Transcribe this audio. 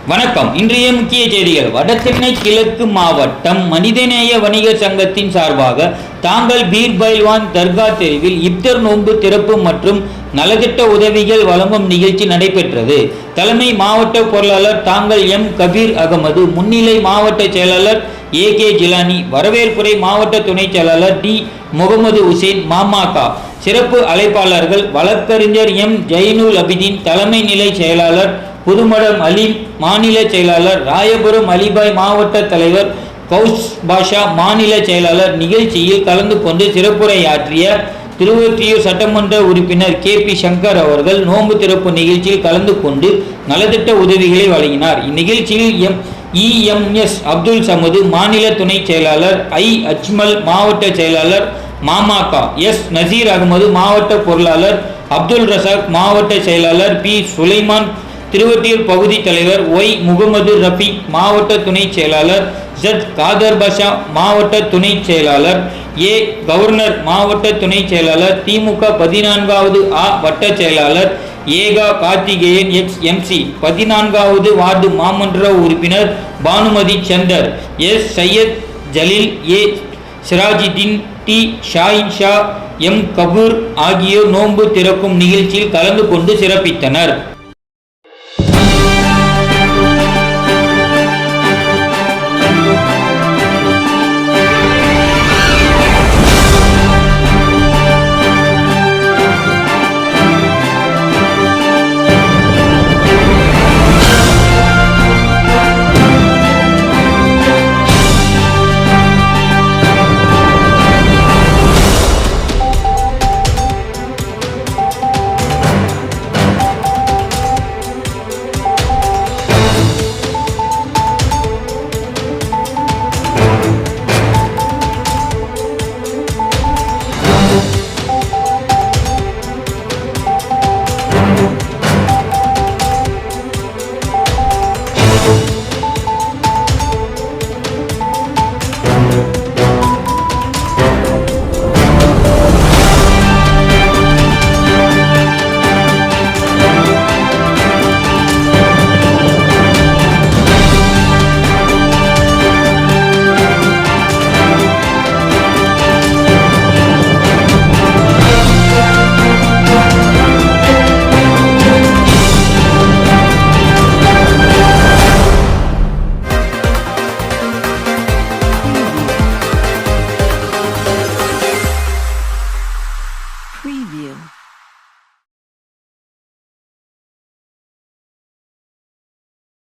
வணக்கம். இன்றைய முக்கிய செய்திகள். வடசென்னை கிழக்கு மாவட்டம் மனிதநேய வணிகர் சங்கத்தின் சார்பாக தாங்கள் பீர் பைல்வான் தர்கா தெருவில் இப்தர் நோன்பு திறப்பு மற்றும் நலத்திட்ட உதவிகள் வழங்கும் நிகழ்ச்சி நடைபெற்றது. தலைமை மாவட்ட பொருளாளர் தாங்கள் எம் கபீர் அகமது, முன்னிலை மாவட்ட செயலாளர் ஏ.கே. ஜிலானி, வரவேற்புரை மாவட்ட துணை செயலாளர் டி. முகமது உசேன், மாமாகா சிறப்பு அழைப்பாளர்கள் வழக்கறிஞர் எம். ஜைனுல் அபிதீன், தலைமை நிலை செயலாளர் புதுமடம் அலீம், மாநில செயலாளர் ராயபுரம் அலிபாய், மாவட்ட தலைவர் கௌஸ் பாஷா, மாநில செயலாளர். நிகழ்ச்சியில் கலந்து கொண்டு சிறப்புரையாற்றிய திருவொற்றியூர் சட்டமன்ற உறுப்பினர் கே.பி. சங்கர் அவர்கள் நோன்பு திறப்பு நிகழ்ச்சியில் கலந்து கொண்டு நலத்திட்ட உதவிகளை வழங்கினார். இந்நிகழ்ச்சியில் எம்.எஸ். அப்துல் சமது, மாநில துணை செயலாளர் ஐ. அஜ்மல், மாவட்ட செயலாளர் மாமாகா எஸ். நசீர் அகமது, மாவட்ட பொருளாளர் அப்துல் ரசாக், மாவட்ட செயலாளர் பி. சுலைமான், திருவொற்றியூர் பகுதி தலைவர் ஒய். முகமது ரஃபி, மாவட்ட துணை செயலாளர் ஜட். காதர் பாஷா, மாவட்ட துணை செயலாளர் ஏ. கவர்னர், மாவட்ட துணை செயலாளர் திமுக 14வது ஆ வட்ட செயலாளர் ஏகா கார்த்திகேயன், எம்.சி. 14வது வார்டு மாமன்ற உறுப்பினர் பானுமதி சந்தர், எஸ். சையத் ஜலீல், ஏ. சிராஜுதீன், டி. ஷாஹின் ஷா, எம். கபூர் ஆகியோர் நோன்பு திறக்கும் நிகழ்ச்சியில் கலந்து கொண்டு சிறப்பித்தனர். Preview.